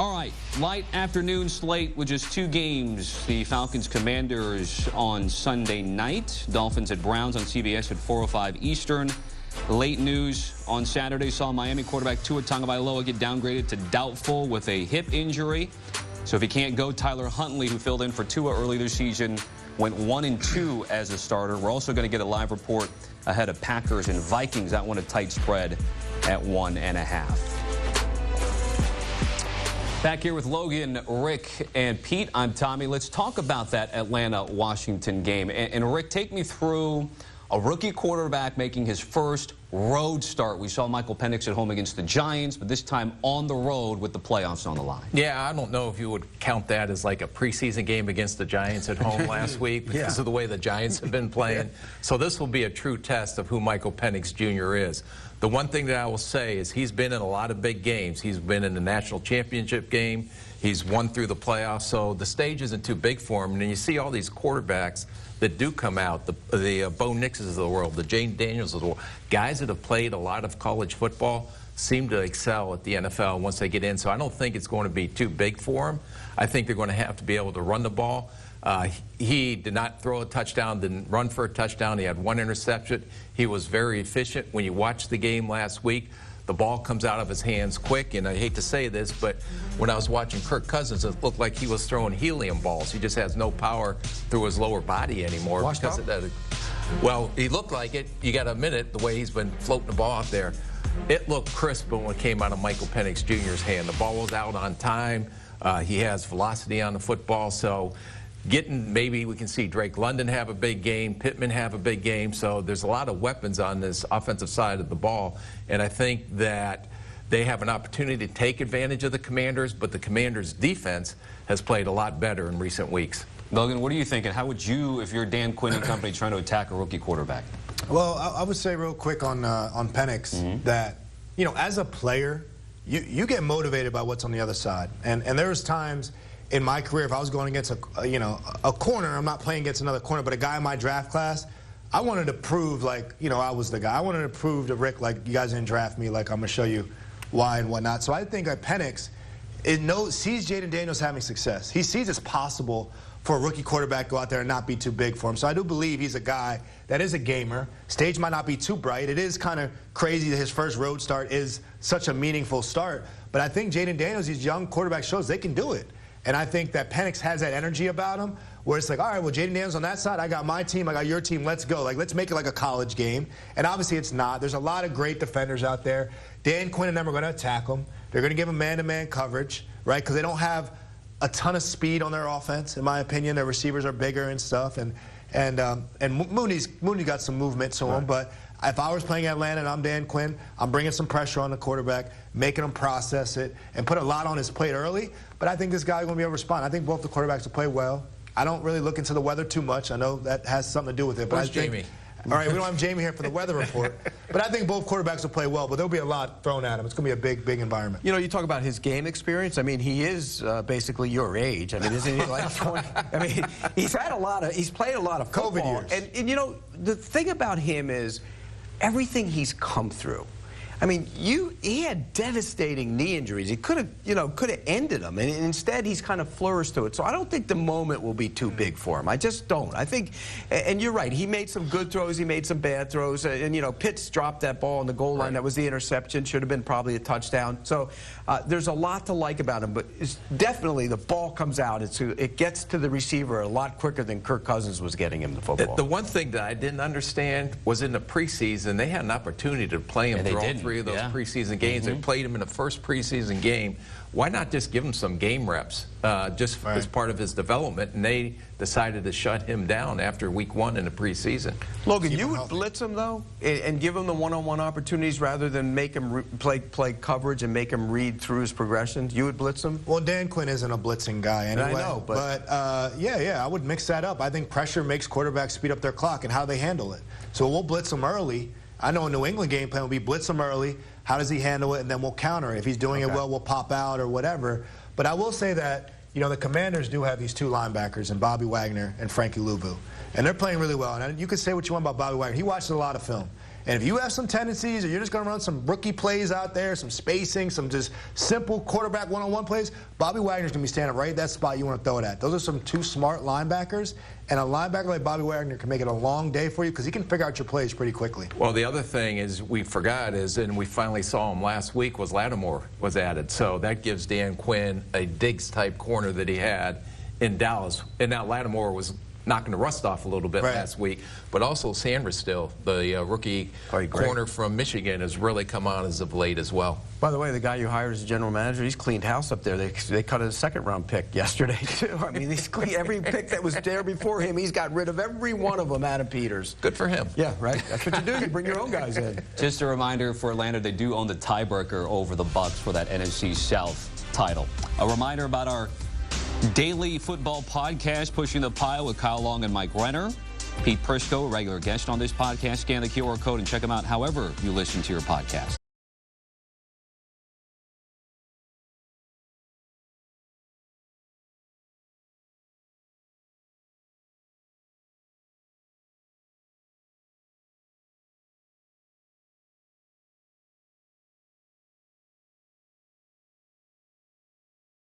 All right, light afternoon slate with just 2 games. The Falcons Commanders on Sunday night. Dolphins at Browns on CBS at 4:05 Eastern. Late news on Saturday saw Miami quarterback Tua Tagovailoa get downgraded to doubtful with a hip injury. So if he can't go, Tyler Huntley, who filled in for Tua early this season, went 1-2 as a starter. We're also going to get a live report ahead of Packers and Vikings. That one a tight spread at 1.5. Back here with Logan, Rick, and Pete. I'm Tommy. Let's talk about that Atlanta-Washington game. And Rick, take me through a rookie quarterback making his first road start. We saw Michael Penix at home against the Giants, but this time on the road with the playoffs on the line. Yeah, I don't know if you would count that as like a preseason game against the Giants at home last week because of the way the Giants have been playing. So this will be a true test of who Michael Penix Jr. is. The one thing that I will say is he's been in a lot of big games. He's been in the national championship game. He's won through the playoffs. So the stage isn't too big for him. And you see all these quarterbacks that do come out, the Bo Nixes of the world, the Jane Daniels of the world, guys that have played a lot of college football seem to excel at the NFL once they get in. So I don't think it's going to be too big for him. I think they're going to have to be able to run the ball. He did not throw a touchdown, didn't run for a touchdown. He had 1 interception. He was very efficient. When you watched the game last week, the ball comes out of his hands quick, and I hate to say this, but when I was watching Kirk Cousins, it looked like he was throwing helium balls. He just has no power through his lower body anymore. Because of that. Well, he looked like it. You got to admit it, the way he's been floating the ball out there. It looked crisp when it came out of Michael Penix Jr.'s hand. The ball was out on time. He has velocity on the football, so maybe we can see Drake London have a big game, Pittman have a big game. So there's a lot of weapons on this offensive side of the ball. And I think that they have an opportunity to take advantage of the Commanders, but the Commanders' defense has played a lot better in recent weeks. Logan, what are you thinking? How would you, if you're Dan Quinn and company, trying to attack a rookie quarterback? Well, I would say real quick on Penix that, you know, as a player, you get motivated by what's on the other side. And there's times in my career, if I was going against a corner, I'm not playing against another corner, but a guy in my draft class, I wanted to prove, like, you know, I was the guy. I wanted to prove to Rick, like, you guys didn't draft me, like, I'm going to show you why and whatnot. So I think that Penix sees Jaden Daniels having success. He sees it's possible for a rookie quarterback to go out there and not be too big for him. So I do believe he's a guy that is a gamer. Stage might not be too bright. It is kind of crazy that his first road start is such a meaningful start. But I think Jaden Daniels, these young quarterback shows, they can do it. And I think that Penix has that energy about him where it's like, all right, well, Jaden Daniels on that side, I got my team, I got your team, let's go. Like, let's make it like a college game. And obviously it's not. There's a lot of great defenders out there. Dan Quinn and them are going to attack him. They're going to give him man-to-man coverage, right, because they don't have a ton of speed on their offense, in my opinion. Their receivers are bigger and stuff. And Mooney got some movement to him. But if I was playing Atlanta and I'm Dan Quinn, I'm bringing some pressure on the quarterback, making him process it, and put a lot on his plate early. But I think this guy's going to be able to respond. I think both the quarterbacks will play well. I don't really look into the weather too much. I know that has something to do with it. But Where's Jamie? All right, we don't have Jamie here for the weather report. But I think both quarterbacks will play well, but there'll be a lot thrown at him. It's going to be a big, big environment. You know, you talk about his game experience. I mean, he is basically your age. I mean, isn't he like 20? I mean, he's played a lot of football. COVID years. And, you know, the thing about him is everything he's come through. I mean, he had devastating knee injuries. He could have ended them, and instead he's kind of flourished to it. So I don't think the moment will be too big for him. I just don't. I think, and you're right, he made some good throws, he made some bad throws, and, you know, Pitts dropped that ball on the goal line. That was the interception. Should have been probably a touchdown. So there's a lot to like about him, but it's definitely the ball comes out. It gets to the receiver a lot quicker than Kirk Cousins was getting him the football. The one thing that I didn't understand was in the preseason, they had an opportunity to play him through all 3 of those preseason games. They played him in the first preseason game. Why not just give him some game reps as part of his development? And they decided to shut him down after week 1 in the preseason. Logan, you would blitz him, though, and give him the one-on-one opportunities rather than make him play coverage and make him read through his progressions? You would blitz him? Well, Dan Quinn isn't a blitzing guy anyway. I know, but yeah, I would mix that up. I think pressure makes quarterbacks speed up their clock and how they handle it. So we'll blitz them early. I know a New England game plan will be blitz him early. How does he handle it? And then we'll counter it. If he's doing it well, we'll pop out or whatever. But I will say that, you know, the Commanders do have these 2 linebackers, and Bobby Wagner and Frankie Luvu. And they're playing really well. And you can say what you want about Bobby Wagner. He watches a lot of film. And if you have some tendencies, or you're just going to run some rookie plays out there, some spacing, some just simple quarterback one-on-one plays, Bobby Wagner's going to be standing right at that spot you want to throw it at. Those are some two smart linebackers, and a linebacker like Bobby Wagner can make it a long day for you because he can figure out your plays pretty quickly. Well, the other thing is we forgot is, and we finally saw him last week, was Lattimore was added. So that gives Dan Quinn a Diggs-type corner that he had in Dallas. And now Lattimore was knocking the rust off a little bit last week, but also Sanders still, the rookie corner from Michigan, has really come on as of late as well. By the way, the guy you hired as a general manager, he's cleaned house up there. They cut a second-round pick yesterday, too. I mean, he's cleaned every pick that was there before him. He's got rid of every one of them, Adam Peters. Good for him. Yeah, right? That's what you do. You bring your own guys in. Just a reminder for Atlanta, they do own the tiebreaker over the Bucs for that NFC South title. A reminder about our daily football podcast, Pushing the Pile with Kyle Long and Mike Renner. Pete Prisco, a regular guest on this podcast. Scan the QR code and check them out however you listen to your podcast.